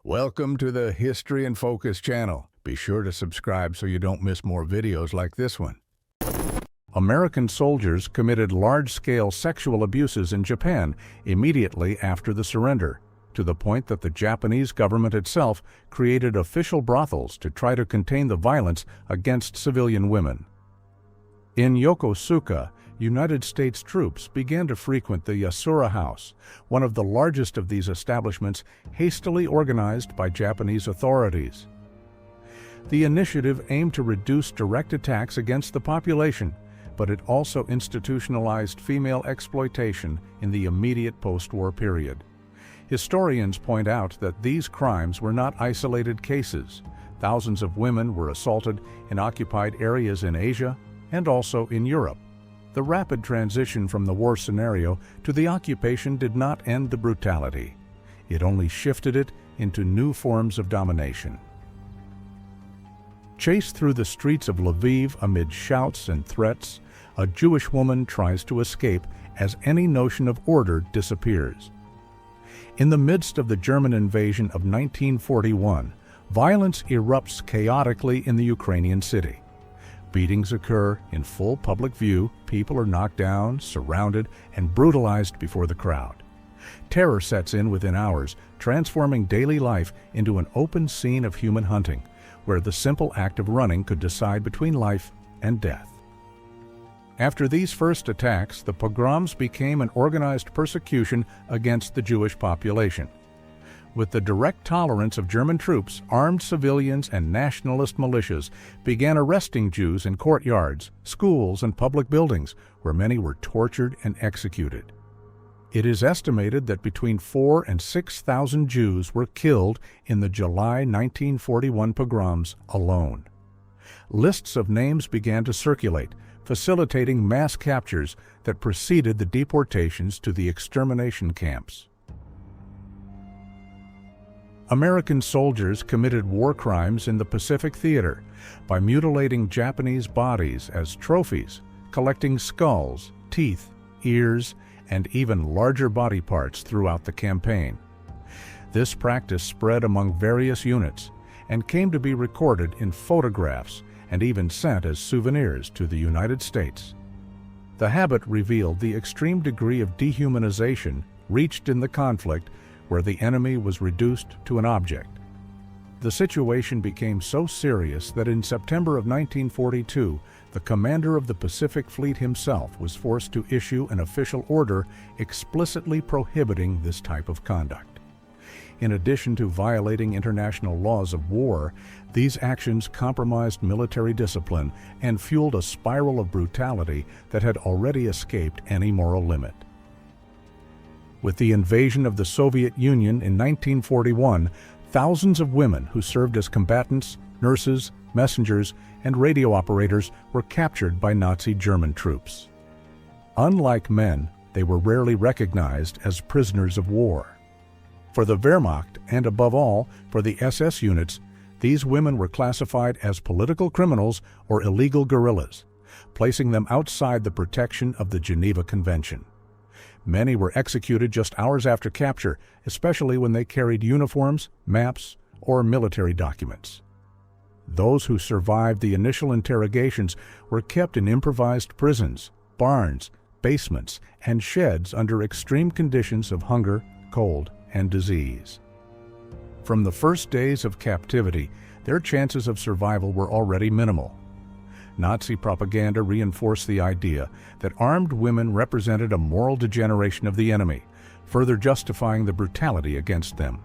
Welcome to the History in Focus channel. Be sure to subscribe so you don't miss more videos like this one. American soldiers committed large-scale sexual abuses in Japan immediately after the surrender, to the point that the Japanese government itself created official brothels to try to contain the violence against civilian women. In Yokosuka, United States troops began to frequent the Yasura House, one of the largest of these establishments hastily organized by Japanese authorities. The initiative aimed to reduce direct attacks against the population, but it also institutionalized female exploitation in the immediate post-war period. Historians point out that these crimes were not isolated cases. Thousands of women were assaulted in occupied areas in Asia and also in Europe. The rapid transition from the war scenario to the occupation did not end the brutality. It only shifted it into new forms of domination. Chased through the streets of Lviv amid shouts and threats, a Jewish woman tries to escape as any notion of order disappears. In the midst of the German invasion of 1941, violence erupts chaotically in the Ukrainian city. Beatings occur in full public view, people are knocked down, surrounded, and brutalized before the crowd. Terror sets in within hours, transforming daily life into an open scene of human hunting, where the simple act of running could decide between life and death. After these first attacks, the pogroms became an organized persecution against the Jewish population. With the direct tolerance of German troops, armed civilians and nationalist militias began arresting Jews in courtyards, schools, and public buildings, where many were tortured and executed. It is estimated that between 4,000 and 6,000 Jews were killed in the July 1941 pogroms alone. Lists of names began to circulate, facilitating mass captures that preceded the deportations to the extermination camps. American soldiers committed war crimes in the Pacific Theater by mutilating Japanese bodies as trophies, collecting skulls, teeth, ears, and even larger body parts throughout the campaign. This practice spread among various units and came to be recorded in photographs and even sent as souvenirs to the United States. The habit revealed the extreme degree of dehumanization reached in the conflict, where the enemy was reduced to an object. The situation became so serious that in September of 1942, the commander of the Pacific Fleet himself was forced to issue an official order explicitly prohibiting this type of conduct. In addition to violating international laws of war, these actions compromised military discipline and fueled a spiral of brutality that had already escaped any moral limit. With the invasion of the Soviet Union in 1941, thousands of women who served as combatants, nurses, messengers, and radio operators were captured by Nazi German troops. Unlike men, they were rarely recognized as prisoners of war. For the Wehrmacht, and above all, for the SS units, these women were classified as political criminals or illegal guerrillas, placing them outside the protection of the Geneva Convention. Many were executed just hours after capture, especially when they carried uniforms, maps, or military documents. Those who survived the initial interrogations were kept in improvised prisons, barns, basements, and sheds under extreme conditions of hunger, cold, and disease. From the first days of captivity, their chances of survival were already minimal. Nazi propaganda reinforced the idea that armed women represented a moral degeneration of the enemy, further justifying the brutality against them.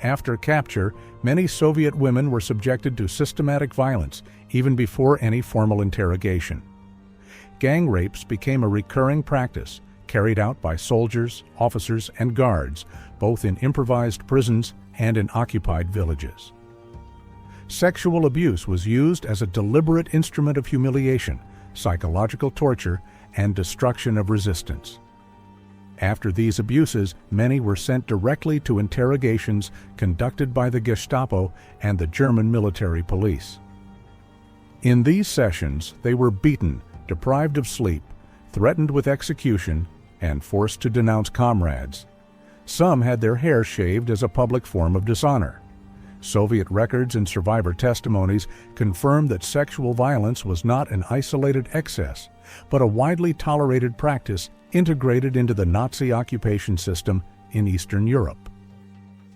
After capture, many Soviet women were subjected to systematic violence, even before any formal interrogation. Gang rapes became a recurring practice, carried out by soldiers, officers, and guards, both in improvised prisons and in occupied villages. Sexual abuse was used as a deliberate instrument of humiliation, psychological torture, and destruction of resistance. After these abuses, many were sent directly to interrogations conducted by the Gestapo and the German military police. In these sessions, they were beaten, deprived of sleep, threatened with execution, and forced to denounce comrades. Some had their hair shaved as a public form of dishonor. Soviet records and survivor testimonies confirm that sexual violence was not an isolated excess, but a widely tolerated practice integrated into the Nazi occupation system in Eastern Europe.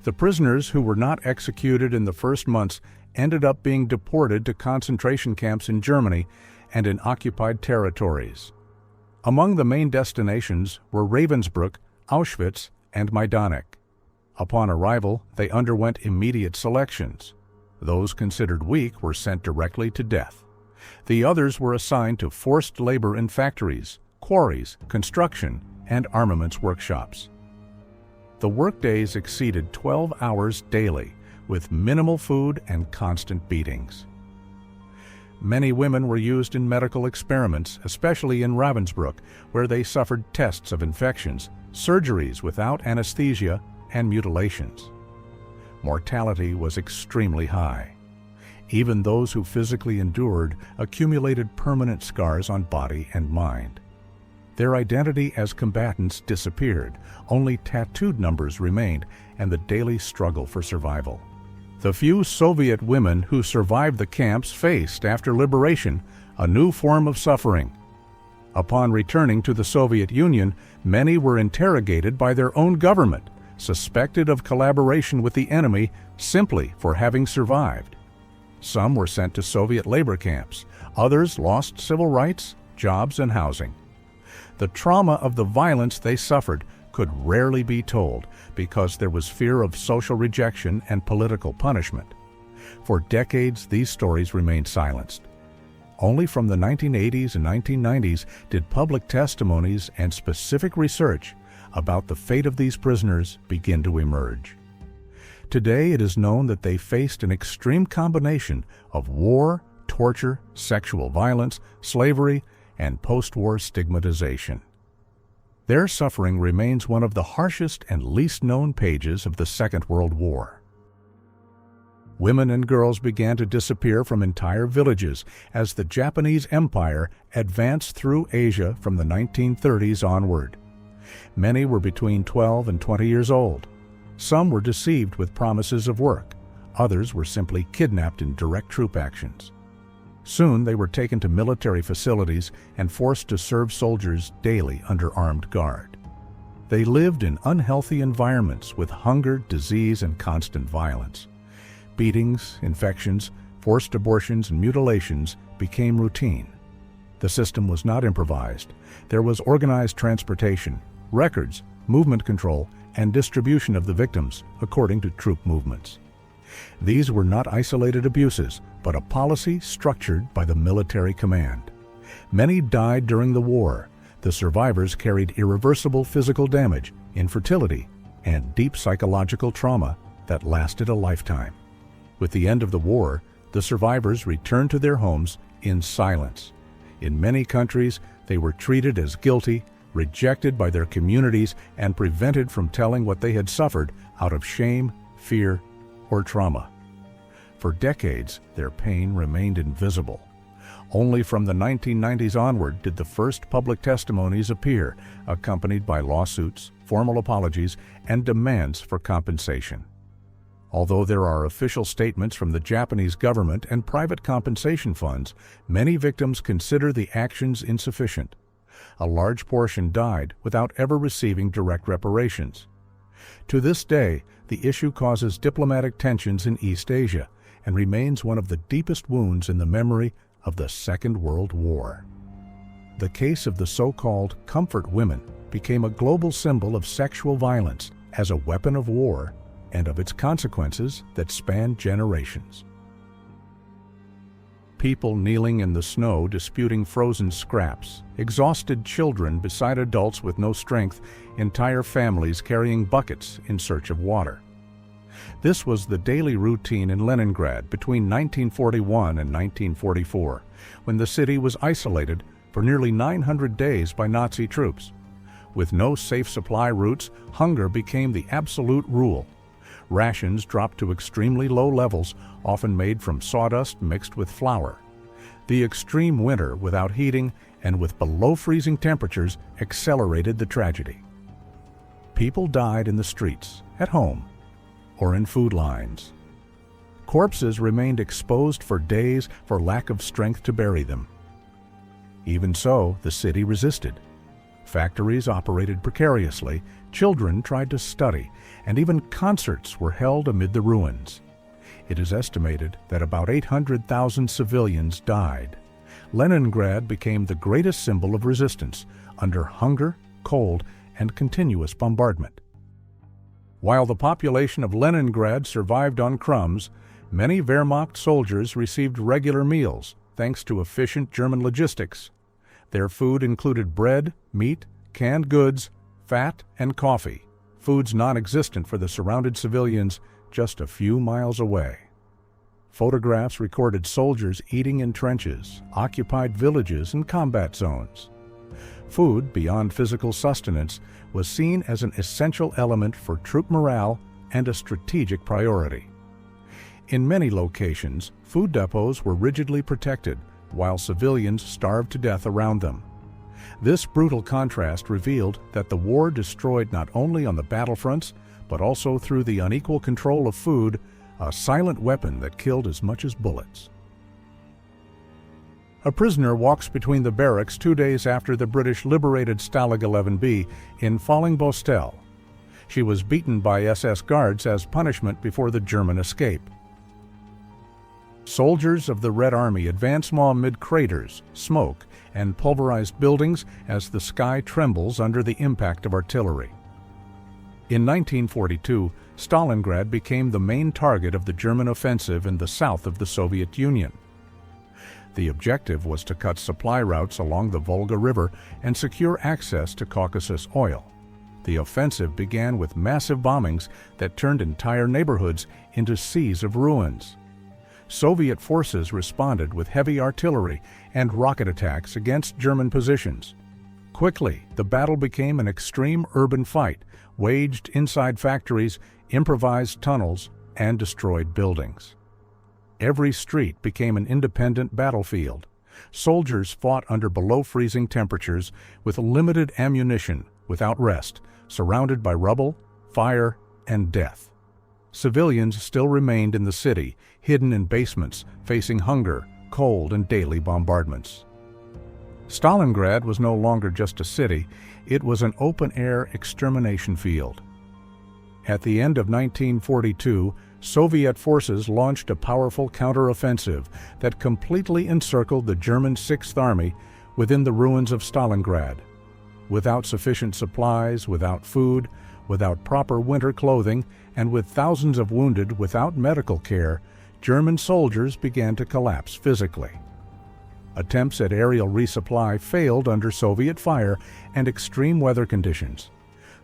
The prisoners who were not executed in the first months ended up being deported to concentration camps in Germany and in occupied territories. Among the main destinations were Ravensbrück, Auschwitz, and Majdanek. Upon arrival, they underwent immediate selections. Those considered weak were sent directly to death. The others were assigned to forced labor in factories, quarries, construction, and armaments workshops. The workdays exceeded 12 hours daily, with minimal food and constant beatings. Many women were used in medical experiments, especially in Ravensbrück, where they suffered tests of infections, surgeries without anesthesia, and mutilations. Mortality was extremely high. Even those who physically endured accumulated permanent scars on body and mind. Their identity as combatants disappeared, only tattooed numbers remained, and the daily struggle for survival. The few Soviet women who survived the camps faced, after liberation, a new form of suffering. Upon returning to the Soviet Union, many were interrogated by their own government, suspected of collaboration with the enemy simply for having survived. Some were sent to Soviet labor camps. Others lost civil rights, jobs, and housing. The trauma of the violence they suffered could rarely be told because there was fear of social rejection and political punishment. For decades, these stories remained silenced. Only from the 1980s and 1990s did public testimonies and specific research about the fate of these prisoners begin to emerge. Today, it is known that they faced an extreme combination of war, torture, sexual violence, slavery, and post-war stigmatization. Their suffering remains one of the harshest and least known pages of the Second World War. Women and girls began to disappear from entire villages as the Japanese Empire advanced through Asia from the 1930s onward. Many were between 12 and 20 years old. Some were deceived with promises of work. Others were simply kidnapped in direct troop actions. Soon they were taken to military facilities and forced to serve soldiers daily under armed guard. They lived in unhealthy environments with hunger, disease, and constant violence. Beatings, infections, forced abortions, and mutilations became routine. The system was not improvised. There was organized transportation, records, movement control, and distribution of the victims according to troop movements. These were not isolated abuses, but a policy structured by the military command. Many died during the war. The survivors carried irreversible physical damage, infertility, and deep psychological trauma that lasted a lifetime. With the end of the war, the survivors returned to their homes in silence. In many countries, they were treated as guilty, rejected by their communities, and prevented from telling what they had suffered out of shame, fear, or trauma. For decades, their pain remained invisible. Only from the 1990s onward did the first public testimonies appear, accompanied by lawsuits, formal apologies, and demands for compensation. Although there are official statements from the Japanese government and private compensation funds, many victims consider the actions insufficient. A large portion died without ever receiving direct reparations. To this day, the issue causes diplomatic tensions in East Asia and remains one of the deepest wounds in the memory of the Second World War. The case of the so-called comfort women became a global symbol of sexual violence as a weapon of war and of its consequences that spanned generations. People kneeling in the snow disputing frozen scraps, exhausted children beside adults with no strength, entire families carrying buckets in search of water. This was the daily routine in Leningrad between 1941 and 1944, when the city was isolated for nearly 900 days by Nazi troops. With no safe supply routes, hunger became the absolute rule. Rations dropped to extremely low levels, often made from sawdust mixed with flour. The extreme winter without heating and with below freezing temperatures accelerated the tragedy. People died in the streets, at home, or in food lines. Corpses remained exposed for days for lack of strength to bury them. Even so, the city resisted. Factories operated precariously, children tried to study, and even concerts were held amid the ruins. It is estimated that about 800,000 civilians died. Leningrad became the greatest symbol of resistance under hunger, cold, and continuous bombardment. While the population of Leningrad survived on crumbs, many Wehrmacht soldiers received regular meals thanks to efficient German logistics. Their food included bread, meat, canned goods, fat, and coffee, foods non-existent for the surrounded civilians just a few miles away. Photographs recorded soldiers eating in trenches, occupied villages, and combat zones. Food, beyond physical sustenance, was seen as an essential element for troop morale and a strategic priority. In many locations, food depots were rigidly protected, while civilians starved to death around them. This brutal contrast revealed that the war destroyed not only on the battlefronts, but also through the unequal control of food, a silent weapon that killed as much as bullets. A prisoner walks between the barracks 2 days after the British liberated Stalag 11B in Fallingbostel. She was beaten by SS guards as punishment before the German escape. Soldiers of the Red Army advance amid craters, smoke, and pulverized buildings as the sky trembles under the impact of artillery. In 1942, Stalingrad became the main target of the German offensive in the south of the Soviet Union. The objective was to cut supply routes along the Volga River and secure access to Caucasus oil. The offensive began with massive bombings that turned entire neighborhoods into seas of ruins. Soviet forces responded with heavy artillery and rocket attacks against German positions. Quickly, the battle became an extreme urban fight, waged inside factories, improvised tunnels, and destroyed buildings. Every street became an independent battlefield. Soldiers fought under below-freezing temperatures with limited ammunition, without rest, surrounded by rubble, fire, and death. Civilians still remained in the city, hidden in basements, facing hunger, cold, and daily bombardments. Stalingrad was no longer just a city, it was an open-air extermination field. At the end of 1942, Soviet forces launched a powerful counteroffensive that completely encircled the German Sixth Army within the ruins of Stalingrad. Without sufficient supplies, without food, without proper winter clothing, and with thousands of wounded without medical care, German soldiers began to collapse physically. Attempts at aerial resupply failed under Soviet fire and extreme weather conditions.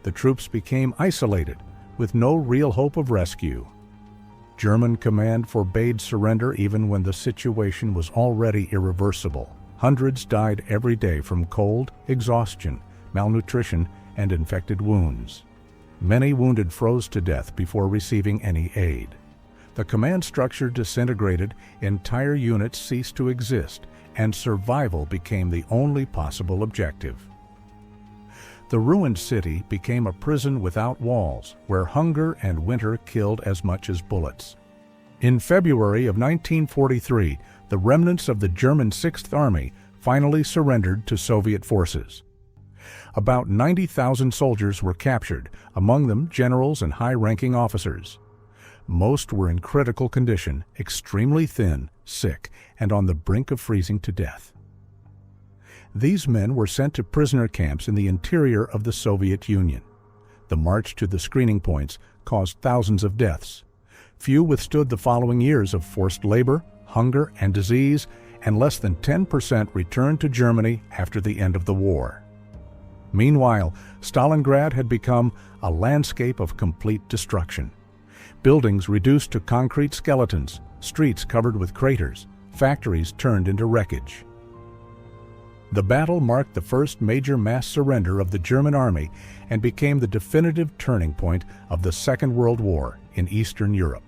The troops became isolated, with no real hope of rescue. German command forbade surrender even when the situation was already irreversible. Hundreds died every day from cold, exhaustion, malnutrition, and infected wounds. Many wounded froze to death before receiving any aid. The command structure disintegrated, entire units ceased to exist, and survival became the only possible objective. The ruined city became a prison without walls, where hunger and winter killed as much as bullets. In February of 1943, the remnants of the German Sixth Army finally surrendered to Soviet forces. About 90,000 soldiers were captured, among them generals and high-ranking officers. Most were in critical condition, extremely thin, sick, and on the brink of freezing to death. These men were sent to prisoner camps in the interior of the Soviet Union. The march to the screening points caused thousands of deaths. Few withstood the following years of forced labor, hunger, and disease, and less than 10% returned to Germany after the end of the war. Meanwhile, Stalingrad had become a landscape of complete destruction. Buildings reduced to concrete skeletons, streets covered with craters, factories turned into wreckage. The battle marked the first major mass surrender of the German army and became the definitive turning point of the Second World War in Eastern Europe.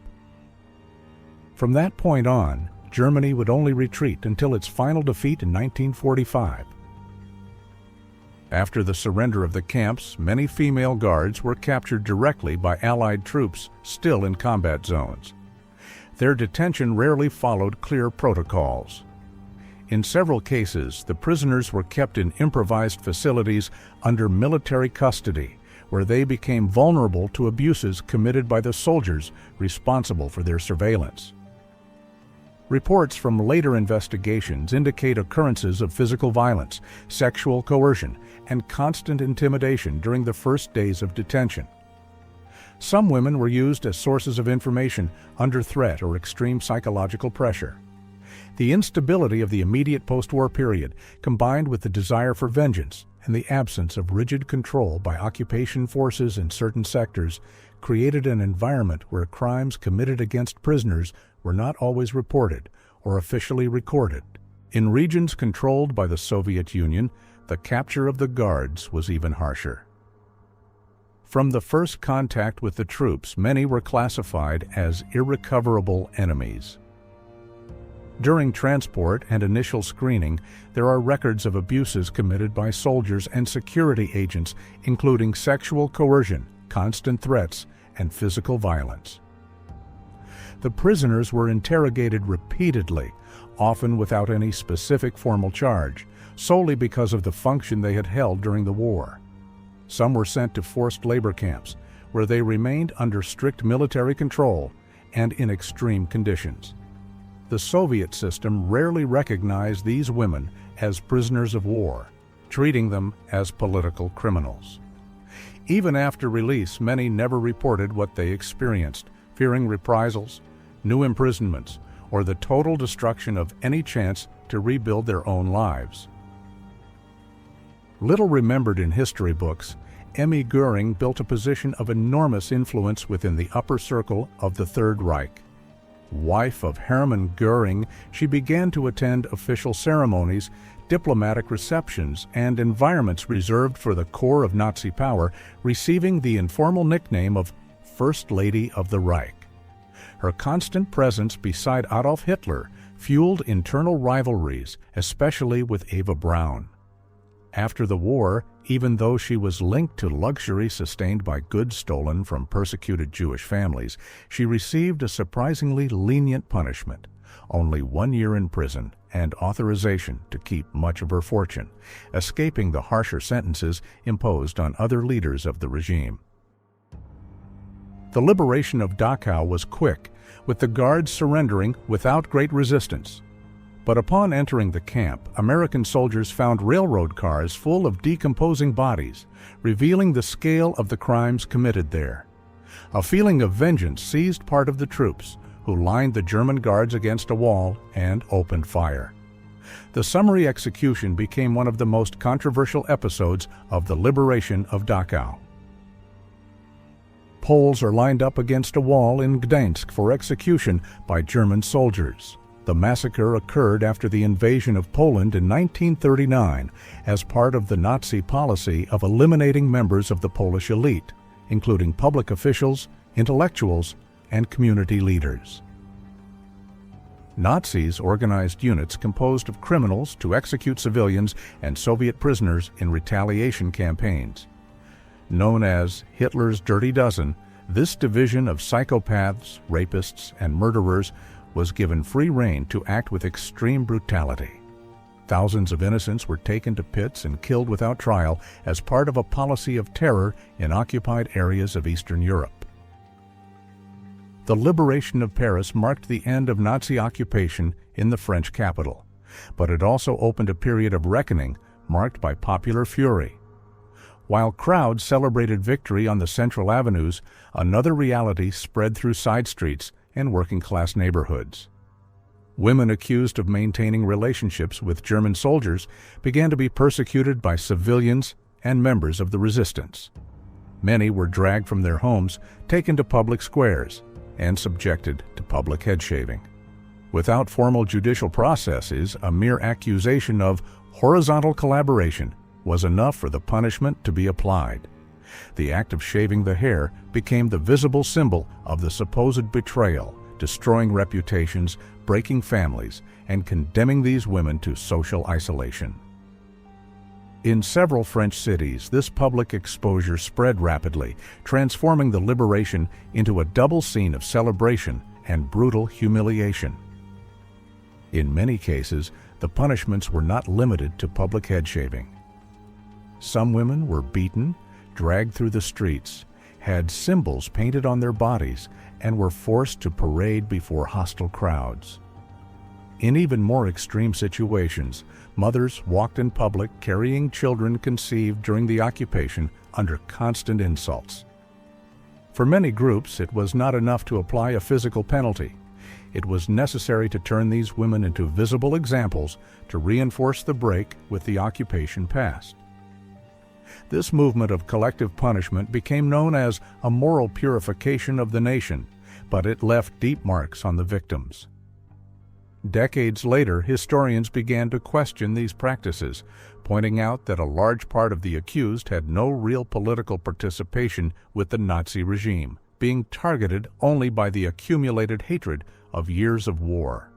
From that point on, Germany would only retreat until its final defeat in 1945. After the surrender of the camps, many female guards were captured directly by Allied troops still in combat zones. Their detention rarely followed clear protocols. In several cases, the prisoners were kept in improvised facilities under military custody, where they became vulnerable to abuses committed by the soldiers responsible for their surveillance. Reports from later investigations indicate occurrences of physical violence, sexual coercion, and constant intimidation during the first days of detention. Some women were used as sources of information under threat or extreme psychological pressure. The instability of the immediate post-war period, combined with the desire for vengeance and the absence of rigid control by occupation forces in certain sectors, created an environment where crimes committed against prisoners were not always reported or officially recorded. In regions controlled by the Soviet Union, the capture of the guards was even harsher. From the first contact with the troops, many were classified as irrecoverable enemies. During transport and initial screening, there are records of abuses committed by soldiers and security agents, including sexual coercion, constant threats, and physical violence. The prisoners were interrogated repeatedly, often without any specific formal charge, solely because of the function they had held during the war. Some were sent to forced labor camps, where they remained under strict military control and in extreme conditions. The Soviet system rarely recognized these women as prisoners of war, treating them as political criminals. Even after release, many never reported what they experienced, fearing reprisals, new imprisonments, or the total destruction of any chance to rebuild their own lives. Little remembered in history books, Emmy Goring built a position of enormous influence within the upper circle of the Third Reich. Wife of Hermann Goring, she began to attend official ceremonies, diplomatic receptions, and environments reserved for the core of Nazi power, receiving the informal nickname of First Lady of the Reich. Her constant presence beside Adolf Hitler fueled internal rivalries, especially with Eva Braun. After the war, even though she was linked to luxury sustained by goods stolen from persecuted Jewish families, she received a surprisingly lenient punishment, only 1 year in prison and authorization to keep much of her fortune, escaping the harsher sentences imposed on other leaders of the regime. The liberation of Dachau was quick, with the guards surrendering without great resistance. But upon entering the camp, American soldiers found railroad cars full of decomposing bodies, revealing the scale of the crimes committed there. A feeling of vengeance seized part of the troops, who lined the German guards against a wall and opened fire. The summary execution became one of the most controversial episodes of the liberation of Dachau. Poles are lined up against a wall in Gdańsk for execution by German soldiers. The massacre occurred after the invasion of Poland in 1939 as part of the Nazi policy of eliminating members of the Polish elite, including public officials, intellectuals, and community leaders. Nazis organized units composed of criminals to execute civilians and Soviet prisoners in retaliation campaigns. Known as Hitler's Dirty Dozen, this division of psychopaths, rapists, and murderers was given free rein to act with extreme brutality. Thousands of innocents were taken to pits and killed without trial as part of a policy of terror in occupied areas of Eastern Europe. The liberation of Paris marked the end of Nazi occupation in the French capital, but it also opened a period of reckoning marked by popular fury. While crowds celebrated victory on the central avenues, another reality spread through side streets and working-class neighborhoods. Women accused of maintaining relationships with German soldiers began to be persecuted by civilians and members of the resistance. Many were dragged from their homes, taken to public squares, and subjected to public head-shaving. Without formal judicial processes, a mere accusation of horizontal collaboration was enough for the punishment to be applied. The act of shaving the hair became the visible symbol of the supposed betrayal, destroying reputations, breaking families, and condemning these women to social isolation. In several French cities, this public exposure spread rapidly, transforming the liberation into a double scene of celebration and brutal humiliation. In many cases, the punishments were not limited to public head shaving. Some women were beaten, dragged through the streets, had symbols painted on their bodies, and were forced to parade before hostile crowds. In even more extreme situations, mothers walked in public carrying children conceived during the occupation under constant insults. For many groups, it was not enough to apply a physical penalty. It was necessary to turn these women into visible examples to reinforce the break with the occupation past. This movement of collective punishment became known as a moral purification of the nation, but it left deep marks on the victims. Decades later, historians began to question these practices, pointing out that a large part of the accused had no real political participation with the Nazi regime, being targeted only by the accumulated hatred of years of war.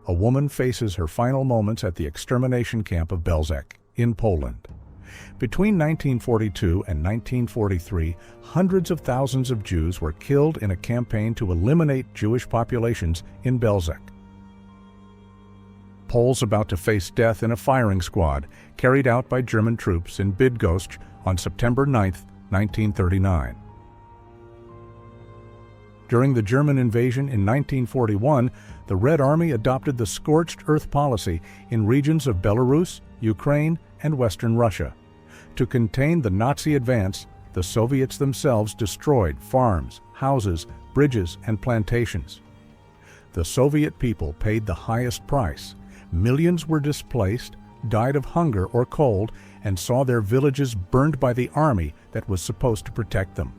A woman faces her final moments at the extermination camp of Belzec in Poland. Between 1942 and 1943, hundreds of thousands of Jews were killed in a campaign to eliminate Jewish populations in Belzec. Poles about to face death in a firing squad carried out by German troops in Bydgoszcz on September 9, 1939. During the German invasion in 1941, the Red Army adopted the scorched earth policy in regions of Belarus, Ukraine, and Western Russia. To contain the Nazi advance, the Soviets themselves destroyed farms, houses, bridges, and plantations. The Soviet people paid the highest price. Millions were displaced, died of hunger or cold, and saw their villages burned by the army that was supposed to protect them.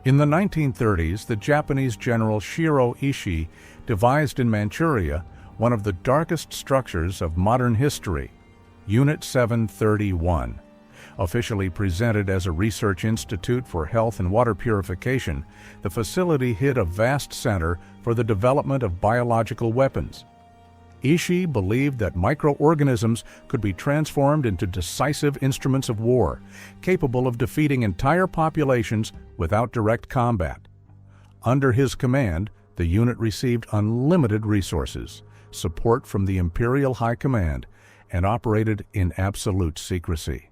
In the 1930s, the Japanese general Shiro Ishii devised in Manchuria one of the darkest structures of modern history, Unit 731. Officially presented as a research institute for health and water purification, the facility hid a vast center for the development of biological weapons. Ishii believed that microorganisms could be transformed into decisive instruments of war, capable of defeating entire populations without direct combat. Under his command, the unit received unlimited resources, support from the Imperial High Command, and operated in absolute secrecy.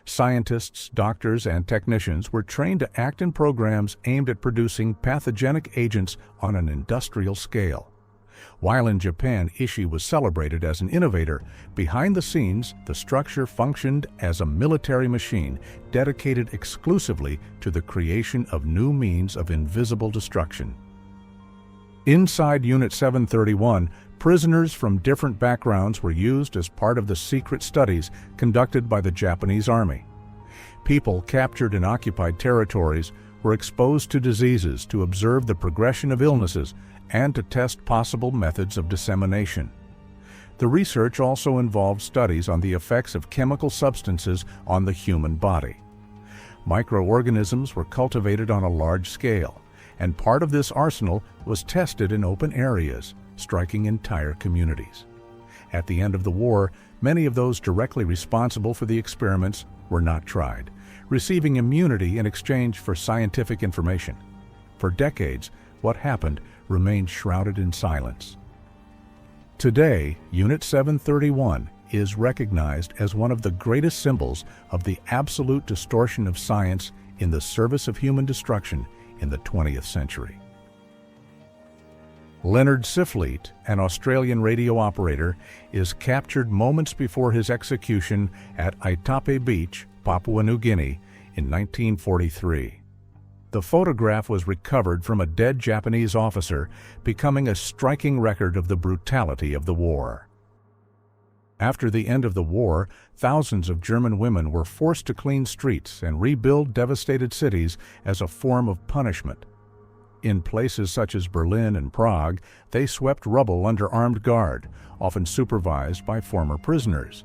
Scientists, doctors, and technicians were trained to act in programs aimed at producing pathogenic agents on an industrial scale. While in Japan, Ishii was celebrated as an innovator, behind the scenes, the structure functioned as a military machine dedicated exclusively to the creation of new means of invisible destruction. Inside Unit 731, prisoners from different backgrounds were used as part of the secret studies conducted by the Japanese Army. People captured in occupied territories were exposed to diseases to observe the progression of illnesses and to test possible methods of dissemination. The research also involved studies on the effects of chemical substances on the human body. Microorganisms were cultivated on a large scale, and part of this arsenal was tested in open areas, striking entire communities. At the end of the war, many of those directly responsible for the experiments were not tried, receiving immunity in exchange for scientific information. For decades, what happened remained shrouded in silence. Today, Unit 731 is recognized as one of the greatest symbols of the absolute distortion of science in the service of human destruction in the 20th century. Leonard Siflete, an Australian radio operator, is captured moments before his execution at Aitape Beach, Papua New Guinea, in 1943. The photograph was recovered from a dead Japanese officer, becoming a striking record of the brutality of the war. After the end of the war, thousands of German women were forced to clean streets and rebuild devastated cities as a form of punishment. In places such as Berlin and Prague, they swept rubble under armed guard, often supervised by former prisoners.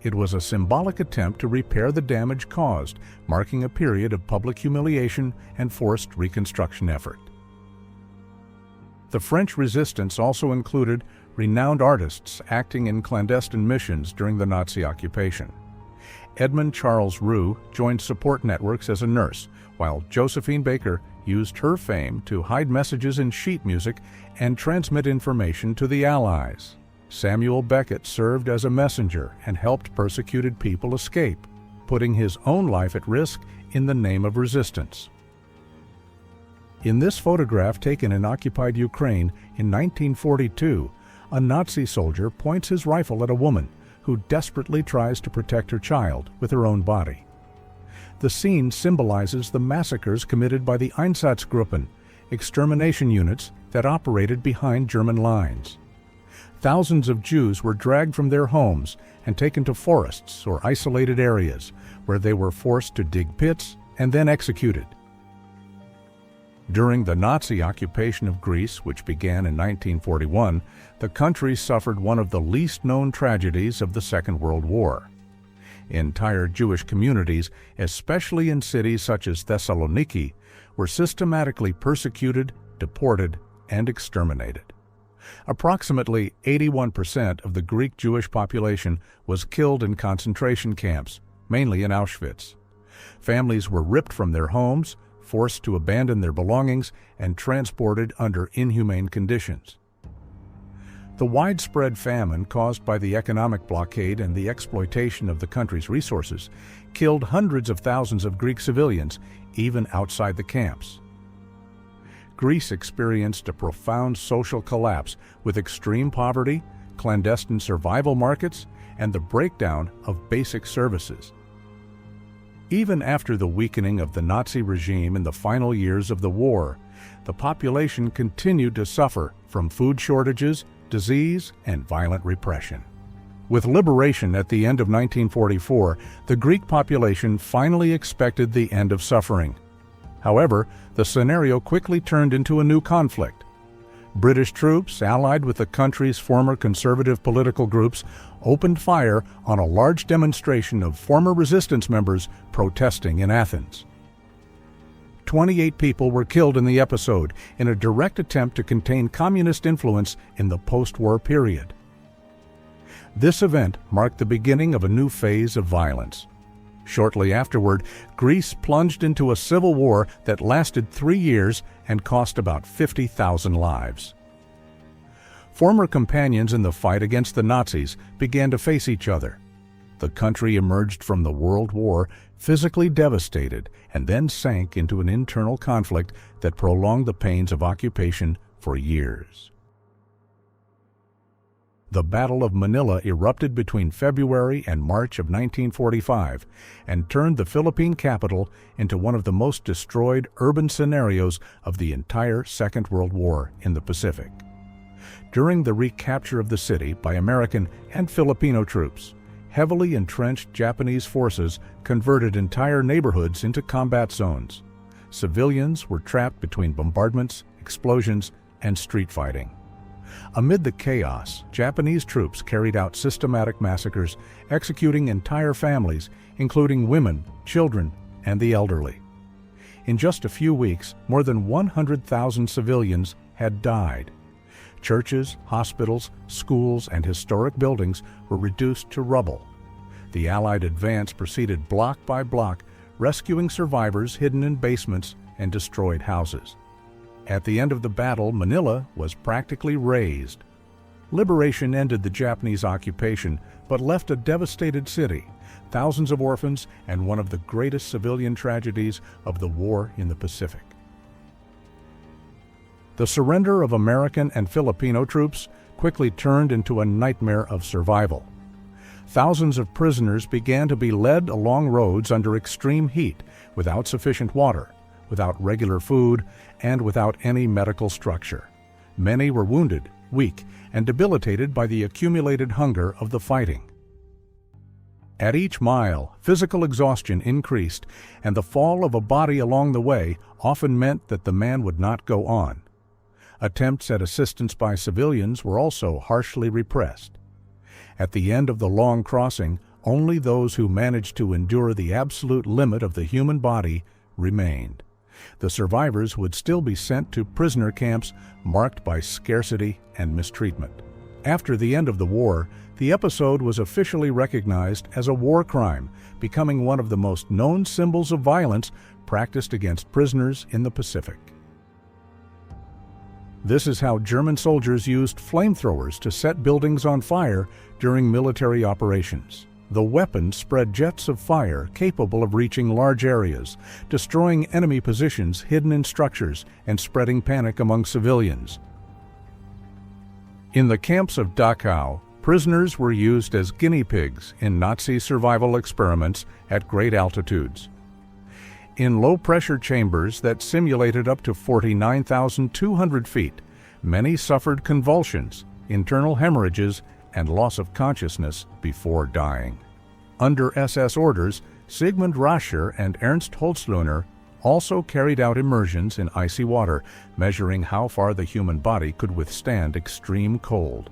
It was a symbolic attempt to repair the damage caused, marking a period of public humiliation and forced reconstruction effort. The French resistance also included renowned artists acting in clandestine missions during the Nazi occupation. Edmund Charles Roux joined support networks as a nurse, while Josephine Baker used her fame to hide messages in sheet music and transmit information to the Allies. Samuel Beckett served as a messenger and helped persecuted people escape, putting his own life at risk in the name of resistance. In this photograph taken in occupied Ukraine in 1942, a Nazi soldier points his rifle at a woman who desperately tries to protect her child with her own body. The scene symbolizes the massacres committed by the Einsatzgruppen, extermination units that operated behind German lines. Thousands of Jews were dragged from their homes and taken to forests or isolated areas, where they were forced to dig pits and then executed. During the Nazi occupation of Greece, which began in 1941, the country suffered one of the least-known tragedies of the Second World War. Entire Jewish communities, especially in cities such as Thessaloniki, were systematically persecuted, deported, and exterminated. Approximately 81% of the Greek Jewish population was killed in concentration camps, mainly in Auschwitz. Families were ripped from their homes, forced to abandon their belongings, and transported under inhumane conditions. The widespread famine caused by the economic blockade and the exploitation of the country's resources killed hundreds of thousands of Greek civilians, even outside the camps. Greece experienced a profound social collapse with extreme poverty, clandestine survival markets, and the breakdown of basic services. Even after the weakening of the Nazi regime in the final years of the war, the population continued to suffer from food shortages, disease, and violent repression. With liberation at the end of 1944, the Greek population finally expected the end of suffering. However, the scenario quickly turned into a new conflict. British troops, allied with the country's former conservative political groups, opened fire on a large demonstration of former resistance members protesting in Athens. 28 people were killed in the episode in a direct attempt to contain communist influence in the post-war period. This event marked the beginning of a new phase of violence. Shortly afterward, Greece plunged into a civil war that lasted 3 years and cost about 50,000 lives. Former companions in the fight against the Nazis began to face each other. The country emerged from the World War physically devastated and then sank into an internal conflict that prolonged the pains of occupation for years. The Battle of Manila erupted between February and March of 1945 and turned the Philippine capital into one of the most destroyed urban scenarios of the entire Second World War in the Pacific. During the recapture of the city by American and Filipino troops, heavily entrenched Japanese forces converted entire neighborhoods into combat zones. Civilians were trapped between bombardments, explosions, and street fighting. Amid the chaos, Japanese troops carried out systematic massacres, executing entire families, including women, children, and the elderly. In just a few weeks, more than 100,000 civilians had died. Churches, hospitals, schools, and historic buildings were reduced to rubble. The Allied advance proceeded block by block, rescuing survivors hidden in basements and destroyed houses. At the end of the battle, Manila was practically razed. Liberation ended the Japanese occupation, but left a devastated city, thousands of orphans, and one of the greatest civilian tragedies of the war in the Pacific. The surrender of American and Filipino troops quickly turned into a nightmare of survival. Thousands of prisoners began to be led along roads under extreme heat, without sufficient water, without regular food, and without any medical structure. Many were wounded, weak, and debilitated by the accumulated hunger of the fighting. At each mile, physical exhaustion increased, and the fall of a body along the way often meant that the man would not go on. Attempts at assistance by civilians were also harshly repressed. At the end of the long crossing, only those who managed to endure the absolute limit of the human body remained. The survivors would still be sent to prisoner camps marked by scarcity and mistreatment. After the end of the war, the episode was officially recognized as a war crime, becoming one of the most known symbols of violence practiced against prisoners in the Pacific. This is how German soldiers used flamethrowers to set buildings on fire during military operations. The weapon spread jets of fire capable of reaching large areas, destroying enemy positions hidden in structures and spreading panic among civilians. In the camps of Dachau, prisoners were used as guinea pigs in Nazi survival experiments at great altitudes. In low-pressure chambers that simulated up to 49,200 feet, many suffered convulsions, internal hemorrhages, and loss of consciousness before dying. Under SS orders, Sigmund Rascher and Ernst Holzlöhner also carried out immersions in icy water, measuring how far the human body could withstand extreme cold.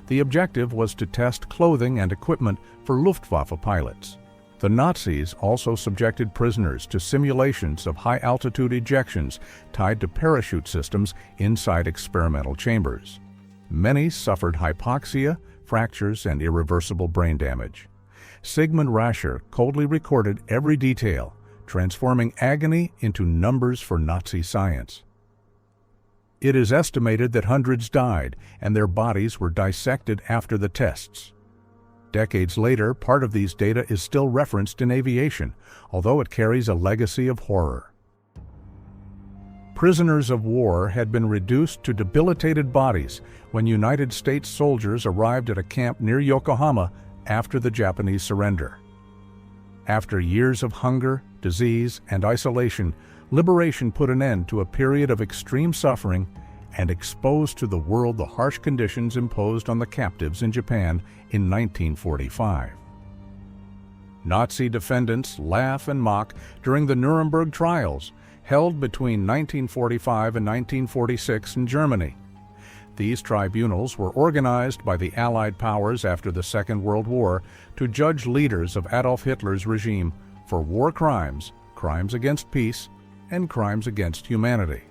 The objective was to test clothing and equipment for Luftwaffe pilots. The Nazis also subjected prisoners to simulations of high-altitude ejections tied to parachute systems inside experimental chambers. Many suffered hypoxia, fractures, and irreversible brain damage. Sigmund Rascher coldly recorded every detail, transforming agony into numbers for Nazi science. It is estimated that hundreds died, and their bodies were dissected after the tests. Decades later, part of these data is still referenced in aviation, although it carries a legacy of horror. Prisoners of war had been reduced to debilitated bodies when United States soldiers arrived at a camp near Yokohama after the Japanese surrender. After years of hunger, disease, and isolation, liberation put an end to a period of extreme suffering and exposed to the world the harsh conditions imposed on the captives in Japan in 1945. Nazi defendants laugh and mock during the Nuremberg trials, held between 1945 and 1946 in Germany. These tribunals were organized by the Allied powers after the Second World War to judge leaders of Adolf Hitler's regime for war crimes, crimes against peace, and crimes against humanity.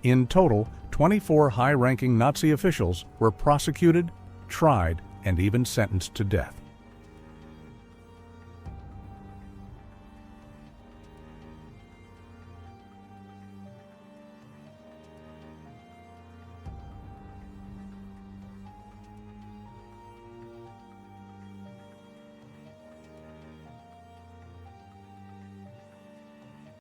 In total, 24 high-ranking Nazi officials were prosecuted, tried, and even sentenced to death.